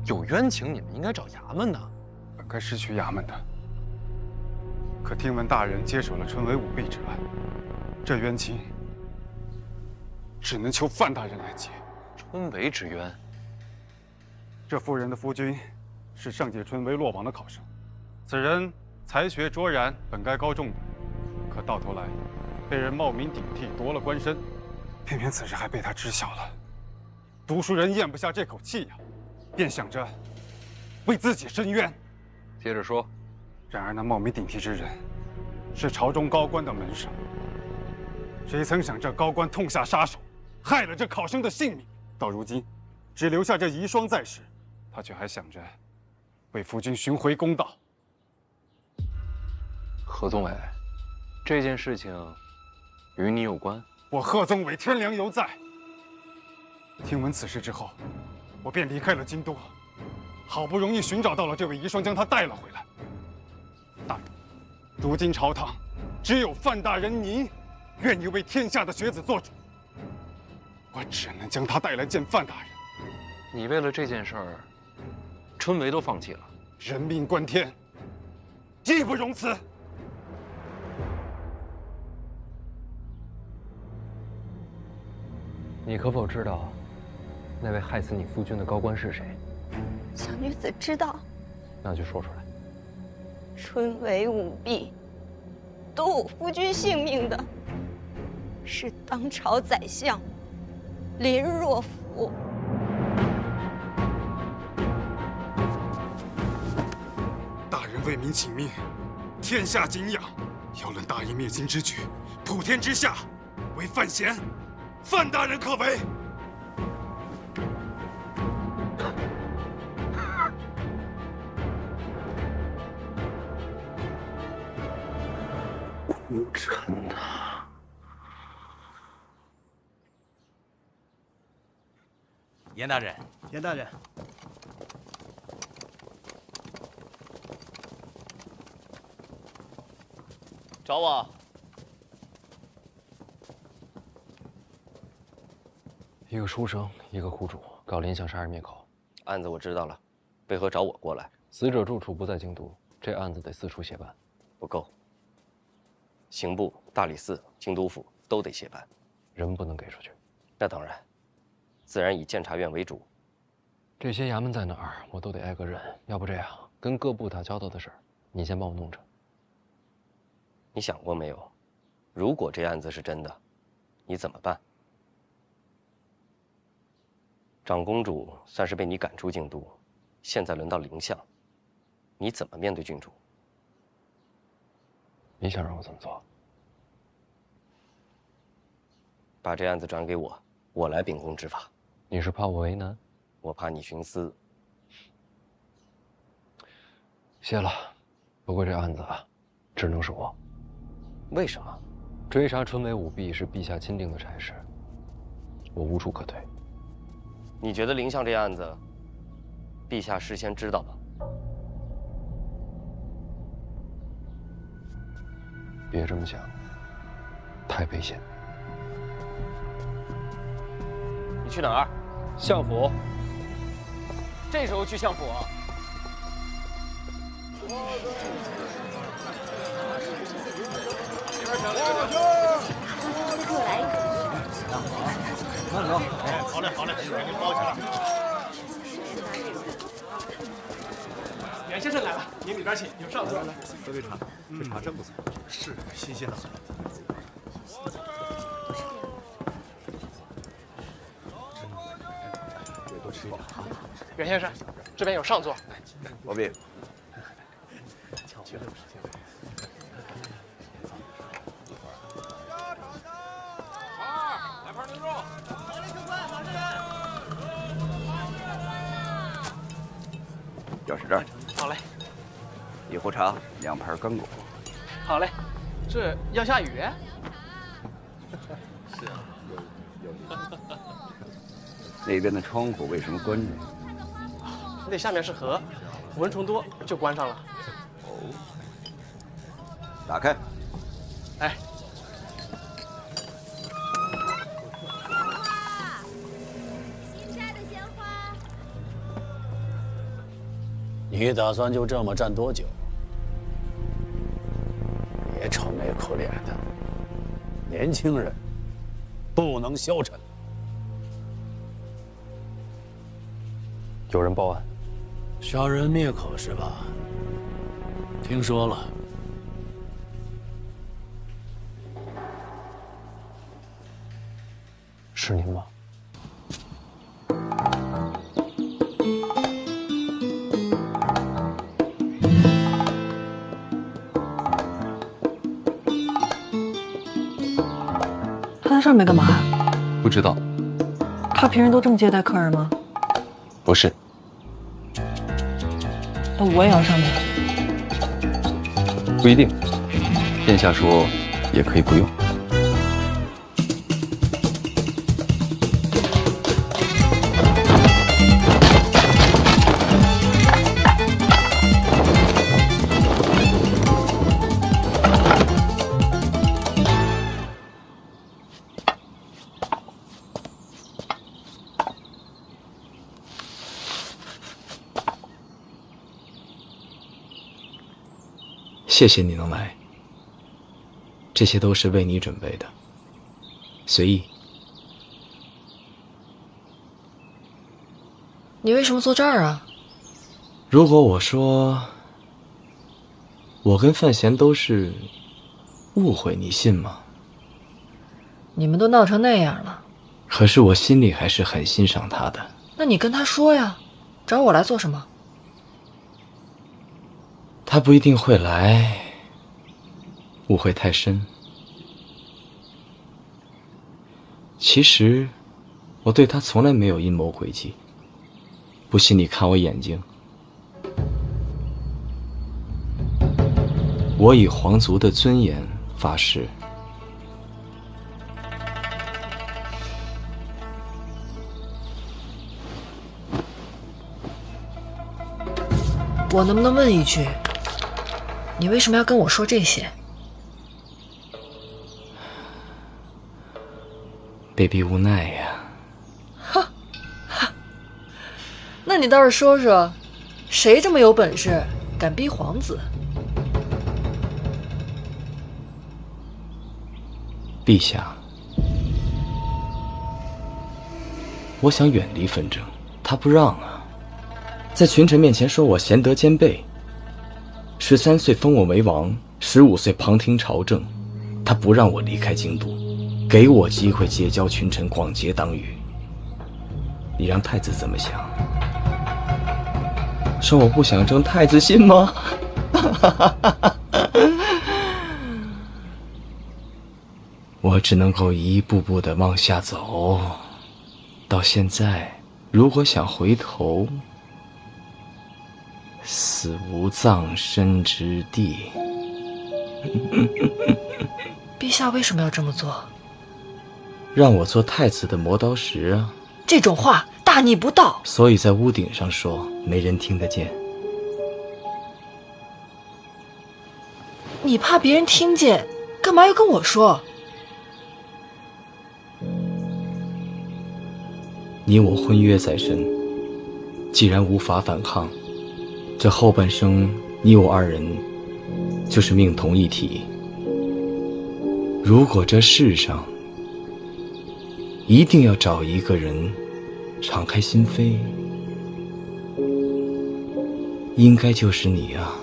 有冤情，你们应该找衙门的。本该是去衙门的，可听闻大人接手了春闱舞弊之案，这冤情只能求范大人来结。春闱之冤，这夫人的夫君是上届春闱落榜的考生，此人才学卓然，本该高中的，可到头来被人冒名顶替，夺了官身，偏偏此事还被他知晓了。读书人咽不下这口气呀，便想着为自己伸冤。接着说。然而那冒名顶替之人是朝中高官的门生，谁曾想这高官痛下杀手，害了这考生的性命。到如今，只留下这遗孀在世，他却还想着为夫君寻回公道。贺宗纬，这件事情与你有关？我贺宗纬天良犹在。听闻此事之后，我便离开了京都，好不容易寻找到了这位遗孀，将她带了回来。大人，如今朝堂只有范大人您愿意为天下的学子做主，我只能将她带来见范大人。你为了这件事儿，春闱都放弃了？人命关天，义不容辞。你可否知道，那位害死你夫君的高官是谁？小女子知道。那就说出来。春闱舞弊，夺我夫君性命的，是当朝宰相林若甫。大人为民请命，天下敬仰，要论大义灭金之举，普天之下，唯范闲、范大人可为。无尘呐！严大人，严大人，找我。一个书生，一个苦主，告林相杀人灭口。案子我知道了，为何找我过来？死者住处不在京都，这案子得四处协办。不够。刑部、大理寺、京都府都得协办，人不能给出去。那当然，自然以监察院为主。这些衙门在哪儿，我都得挨个认。要不这样，跟各部打交道的事儿，你先帮我弄着。你想过没有，如果这案子是真的，你怎么办？长公主算是被你赶出京都，现在轮到林相，你怎么面对郡主？你想让我怎么做？把这案子转给我，我来秉公执法。你是怕我为难？我怕你徇私。谢了，不过这案子啊，只能是我。为什么？追杀春梅舞弊是陛下钦定的差事，我无处可退。你觉得林相这案子，陛下事先知道吗？别这么想，太危险。你去哪儿？相府。这时候去相府啊？慢走。哎，好嘞，好嘞，给您包起来。袁先生来了，您里边请，你们上座。来，喝杯茶，这茶真不错，是新鲜的很。多吃一点啊。袁先生，这边有上座。不必。来盘牛肉。就是这儿。好嘞。一壶茶，2盘干果。好嘞。这要下雨？是啊，有。那边的窗户为什么关着？那下面是河，蚊虫多就关上了。哦。打开。哎。你打算就这么站多久？别愁眉苦脸的，年轻人不能消沉。有人报案，杀人灭口是吧？听说了。是您吗？他在上面干嘛呀？不知道。他平时都这么接待客人吗？不是。那我也要上面。不一定，殿下说也可以不用。谢谢你能来，这些都是为你准备的，随意。你为什么坐这儿啊？如果我说我跟范闲都是误会，你信吗？你们都闹成那样了，可是我心里还是很欣赏他的。那你跟他说呀，找我来做什么？他不一定会来，误会太深。其实，我对他从来没有阴谋诡计。不信你看我眼睛，我以皇族的尊严发誓。我能不能问一句，你为什么要跟我说这些？被逼无奈呀。那你倒是说说，谁这么有本事，敢逼皇子？陛下，我想远离纷争，他不让啊，在群臣面前说我贤德兼备。13岁封我为王，15岁旁听朝政，他不让我离开京都，给我机会结交群臣，广结党羽。你让太子怎么想？说我不想争太子心吗？我只能够一步步的往下走，到现在，如果想回头，死无葬身之地。陛下为什么要这么做？让我做太子的磨刀石啊！这种话大逆不道。所以在屋顶上说，没人听得见。你怕别人听见，干嘛要跟我说？你我婚约在身，既然无法反抗，这后半生你我二人就是命同一体。如果这世上一定要找一个人敞开心扉，应该就是你啊。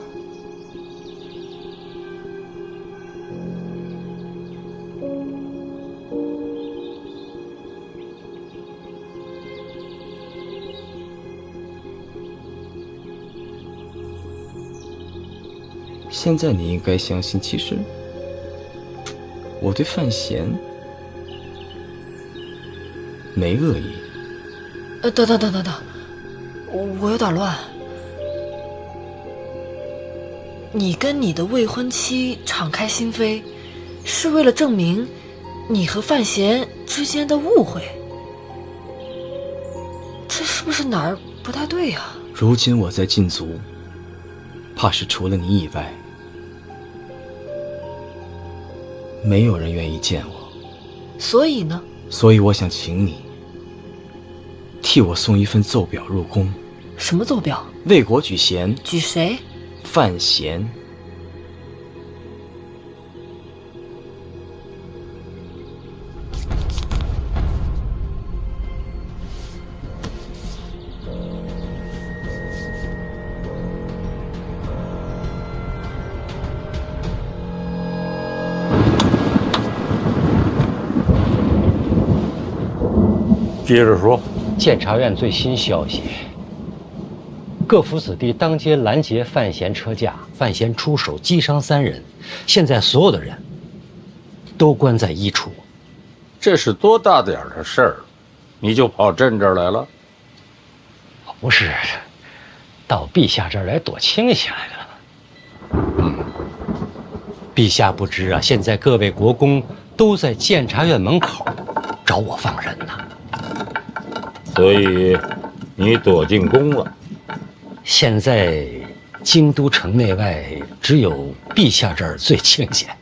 现在你应该相信，其实我对范闲没恶意。等，我有点乱。你跟你的未婚妻敞开心扉，是为了证明你和范闲之间的误会？这是不是哪儿不太对呀？如今我在禁足，怕是除了你以外，没有人愿意见我。所以呢？所以我想请你替我送一份奏表入宫。什么奏表？为国举贤。举谁？范闲。接着说，监察院最新消息：各府子弟当街拦截范闲车驾，范闲出手击伤3人，现在所有的人都关在一处。这是多大点儿的事儿，你就跑朕这儿来了？不是，到陛下这儿来躲清闲来了。陛下不知啊，现在各位国公都在监察院门口找我放人呢。所以，你躲进宫了。现在京都城内外只有陛下这儿最清闲。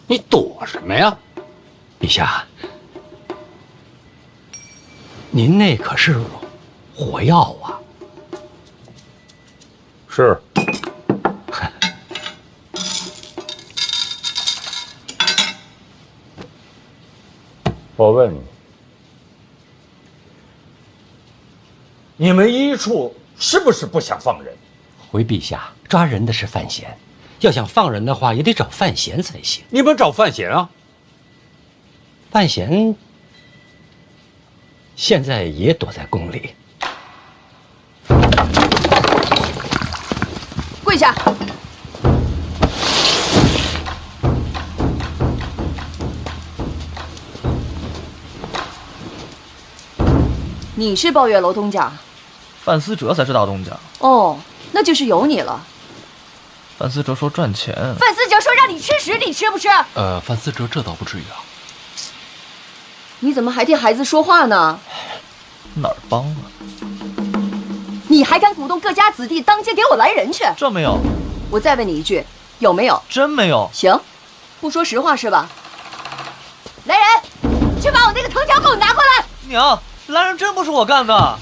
你躲什么呀？陛下，您那可是火药啊！是。我问你，你们一处是不是不想放人？回陛下，抓人的是范闲，要想放人的话，也得找范闲才行。你们找范闲啊？范闲现在也躲在宫里。下。你是抱月楼东家？范思哲才是大东家。哦，那就是有你了。范思哲说赚钱。范思哲说让你吃屎，你吃不吃？范思哲这倒不至于啊。你怎么还替孩子说话呢？哪儿帮了？你还敢鼓动各家子弟当街给我来人去？这没有。我再问你一句，有没有？真没有。行，不说实话是吧？来人，去把我那个藤条给我拿过来。娘，来人真不是我干的。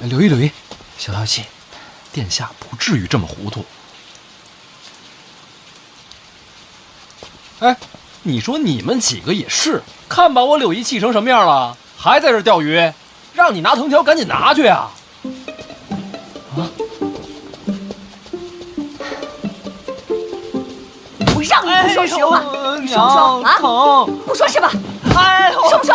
柳依，小淘气，殿下不至于这么糊涂。哎，你说你们几个也是，看把我柳依气成什么样了，还在这钓鱼，让你拿藤条赶紧拿去啊！我让你不说实话，说不说啊？疼，不说是吧？哎呦，说不说？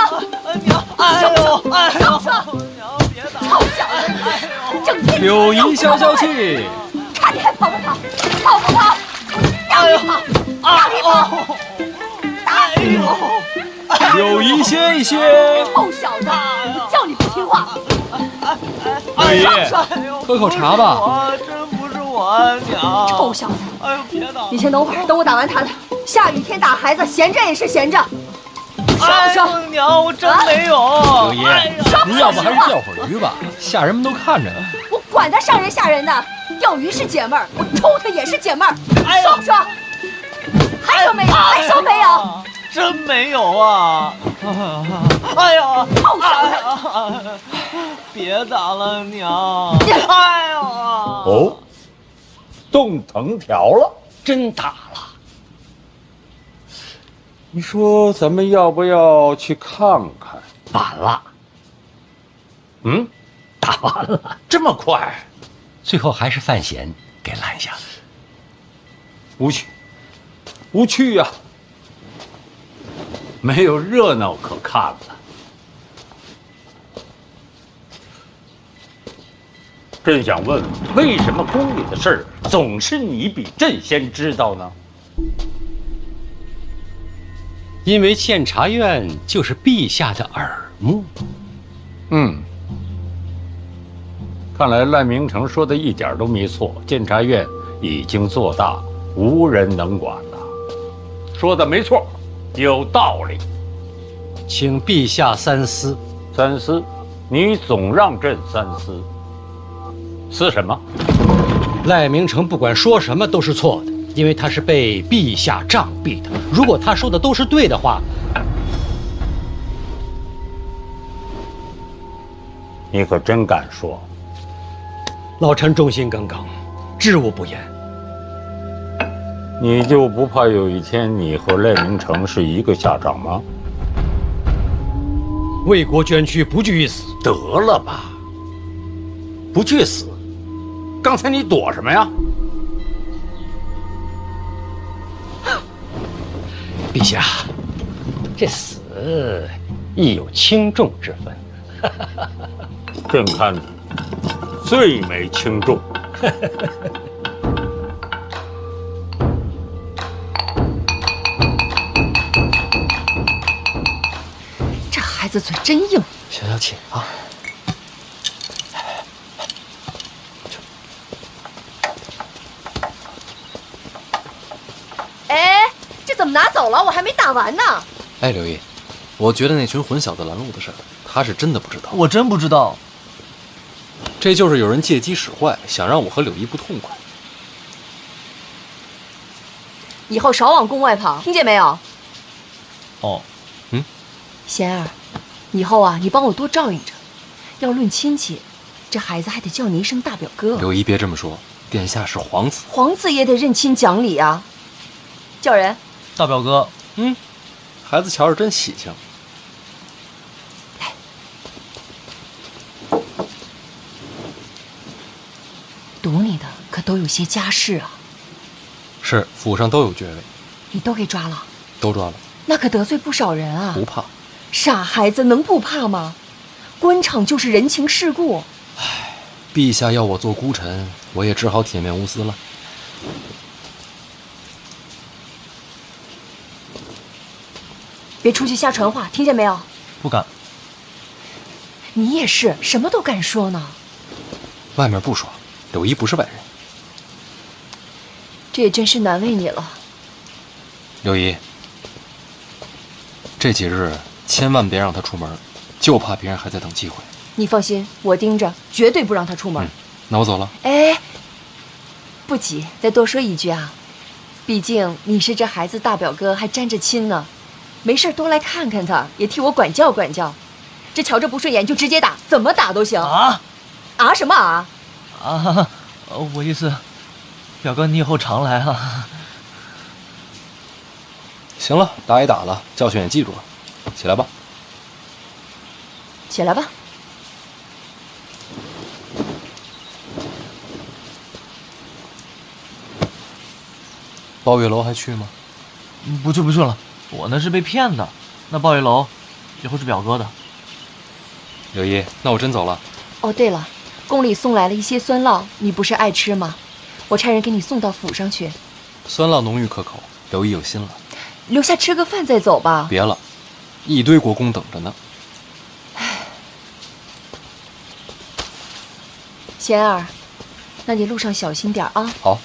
娘，哎呦，哎呦，说不说？娘，别打！臭小子，整天柳依消消气，看你还跑不跑？跑不跑？让你跑，让你跑！打死你！柳依歇一歇。臭小子，叫你不听话。柳依，喝口茶吧。我真不是我，娘。臭小子！哎呦，别打！你先等会儿，等我打完他的。下雨天打孩子，闲着也是闲着。说不说？娘，我真没有。柳依，您要不还是钓会儿鱼吧，下人们都看着呢。我管他上人下人的，钓鱼是解闷儿，我抽他也是解闷儿。说不说？还有没有？还说没有？真没有啊！哎呀，臭小子！别打了，娘！哎呀！哦，动藤条了，真打了。你说咱们要不要去看看？晚了。嗯，打完了，这么快？最后还是范闲给拦下了。无趣，无趣呀！没有热闹可看了。朕想问，为什么宫里的事儿总是你比朕先知道呢？因为监察院就是陛下的耳目。看来赖明成说的一点都没错，监察院已经做大，无人能管了。说的没错，有道理。请陛下三思。三思？你总让朕三思。思什么？赖明成不管说什么都是错的，因为他是被陛下杖毙的。如果他说的都是对的话，你可真敢说。老臣忠心耿耿，知无不言。你就不怕有一天你和赖明成是一个下场吗？为国捐躯，不惧一死。得了吧，不去死。刚才你躲什么呀？陛下，这死亦有轻重之分。朕看最没轻重。这孩子嘴真硬。消消气啊！哎，这怎么拿走了？我还没打完呢。哎，刘毅，我觉得那群混小子拦路的事儿，他是真的不知道。我真不知道。这就是有人借机使坏，想让我和柳毅不痛快。以后少往宫外跑，听见没有？哦，贤儿，以后啊，你帮我多照应着。要论亲戚，这孩子还得叫你一声大表哥。柳毅别这么说，殿下是皇子，皇子也得认亲讲理啊。叫人，大表哥。孩子瞧着真喜庆。堵你的可都有些家世啊。是，府上都有爵位。你都给抓了？都抓了。那可得罪不少人啊。不怕。傻孩子能不怕吗？官场就是人情世故。陛下要我做孤臣，我也只好铁面无私了。别出去瞎传话，听见没有？不敢。你也是，什么都敢说呢。外面不说，柳姨不是外人。这也真是难为你了。柳姨，这几日千万别让他出门，就怕别人还在等机会。你放心，我盯着，绝对不让他出门。那我走了。哎，不急，再多说一句啊，毕竟你是这孩子大表哥，还沾着亲呢。没事多来看看他，也替我管教管教。这瞧着不顺眼就直接打，怎么打都行。啊？啊什么啊？啊，我意思，表哥你以后常来啊。行了，打也打了，教训也记住了，起来吧。起来吧。抱月楼还去吗？不去了，我那是被骗的。那抱月楼以后是表哥的。柳姨，那我真走了。哦，对了，宫里送来了一些酸酪，你不是爱吃吗？我差人给你送到府上去。酸酪浓郁可口，柳姨有心了。留下吃个饭再走吧。别了，一堆国公等着呢。贤儿，那你路上小心点啊。好，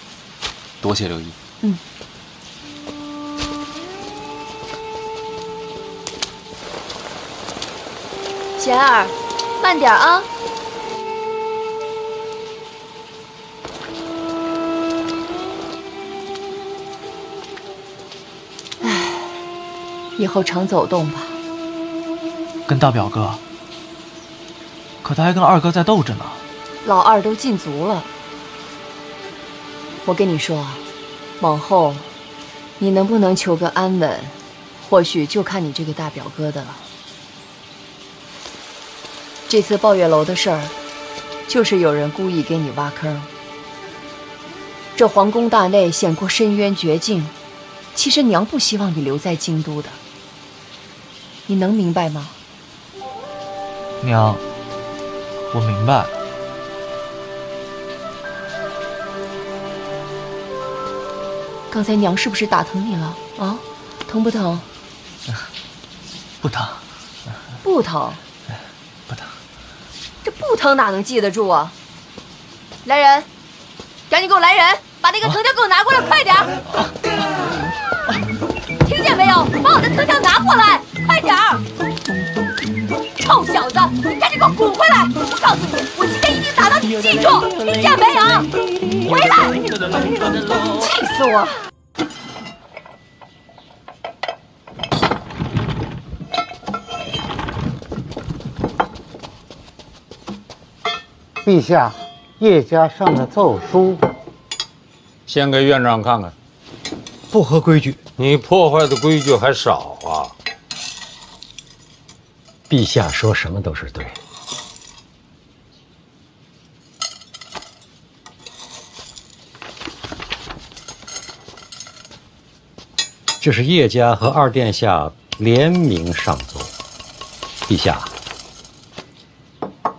多谢柳姨。嗯。贤儿，慢点啊。唉，以后常走动吧。跟大表哥，可他还跟二哥在斗着呢。老二都禁足了。我跟你说，往后你能不能求个安稳，或许就看你这个大表哥的了。这次抱月楼的事儿，就是有人故意给你挖坑。这皇宫大内险过深渊绝境，其实娘不希望你留在京都的。你能明白吗？娘，我明白。刚才娘是不是打疼你了啊？疼不疼？不疼。不疼。不疼。这不疼哪能记得住啊？来人，赶紧给我来人，把那个藤条给我拿过来，快点儿！听见没有？把我的藤条拿过来，快点儿！臭小子，赶紧给我滚回来！我告诉你，我今天一定打到你记住，听见没有？回来！气死我！陛下，叶家上的奏书，先给院长看看。不合规矩。你破坏的规矩还少啊！陛下说什么都是对。这是叶家和二殿下联名上奏。陛下，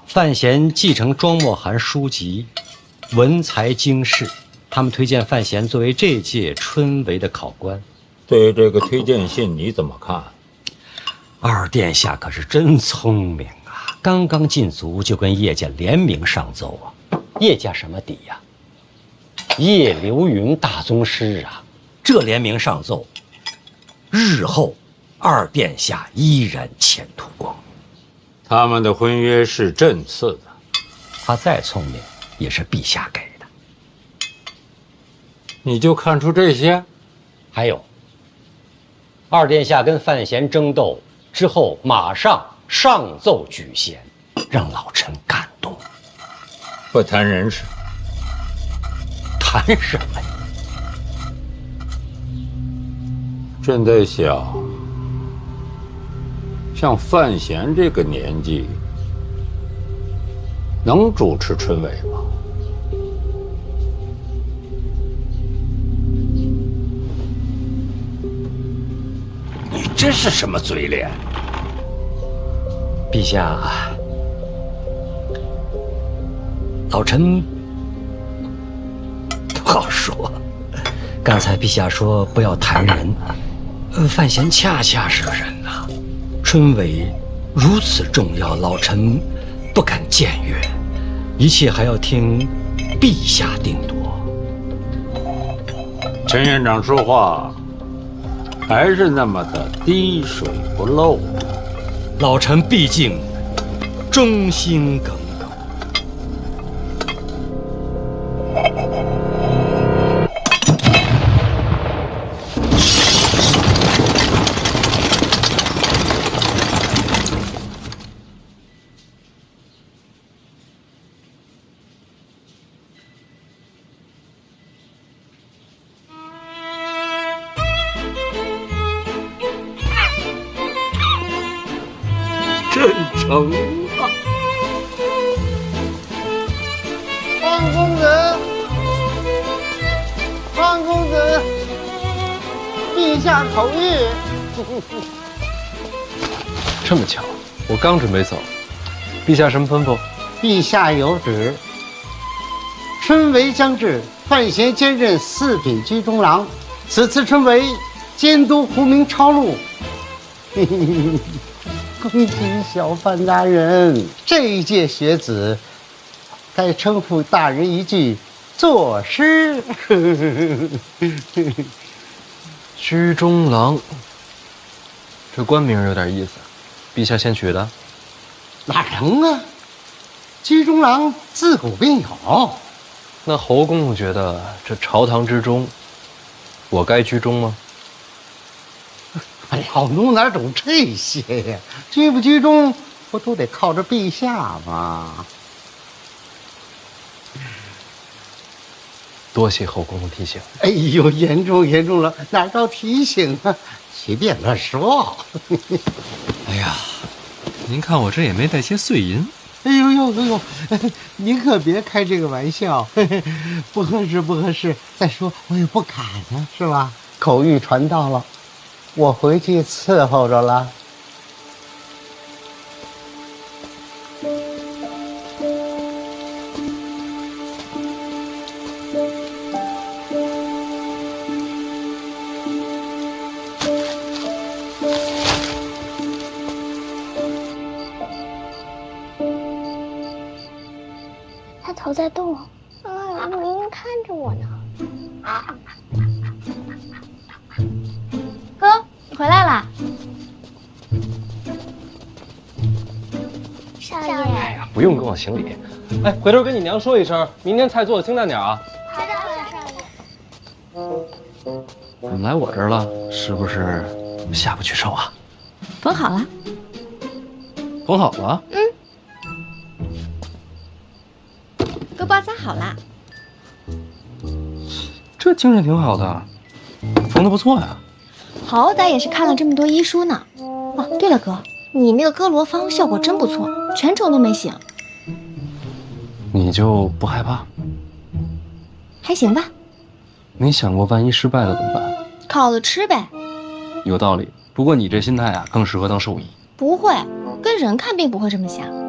范闲继承庄墨涵书籍，文才经世，他们推荐范闲作为这届春闱的考官。对这个推荐信你怎么看？二殿下可是真聪明啊！刚刚进族就跟叶家联名上奏啊！叶家什么底呀？叶流云大宗师啊！这联名上奏，日后二殿下依然前途光明。他们的婚约是朕赐的，他再聪明也是陛下给的。你就看出这些？还有，二殿下跟范闲争斗之后，马上上奏举贤，让老臣感动。不谈人事，谈什么呀？朕在想，像范闲这个年纪，能主持春闱吗？你这是什么嘴脸？陛下，老臣不好说。刚才陛下说不要谈人，范闲恰恰是个人呐。春闱如此重要，老臣不敢僭越，一切还要听陛下定夺。陈院长说话还是那么的滴水不漏。老臣毕竟忠心耿耿。真诚啊！황公子，황公子，陛下口谕。这么巧，我刚准备走，陛下什么吩咐？陛下有旨，春闱将至，范闲兼任四品居中郎。此次春闱监督胡明抄录。恭喜小范大人，这一届学子该称呼大人一句作诗。居中郎，这官名有点意思，陛下先取的？哪能啊？居中郎自古便有。那侯公公觉得这朝堂之中，我该居中吗？老奴哪懂这些呀？居不居中，不都得靠着陛下吗？多谢侯公公提醒。哎呦，严重了，哪到提醒啊？随便乱说。哎呀，您看我这也没带些碎银。哎呦，您可别开这个玩笑，不合适。再说我也不敢呢，是吧？口谕传到了。我回去伺候着了。他头在动，明明看着我呢。哥，你回来啦！少爷，哎呀，不用跟我行礼。哎，回头跟你娘说一声，明天菜做的清淡点啊。知道了，少爷。怎么来我这儿了？是不是下不去手啊？缝好了。缝好了？哥包扎好啦。这精神挺好的，缝得不错呀。好歹也是看了这么多医书呢。哦，对了，哥，你那个哥罗芳效果真不错，全程都没醒。你就不害怕？还行吧。你想过万一失败了怎么办？烤了吃呗。有道理，不过你这心态啊，更适合当兽医。不会，跟人看病不会这么想。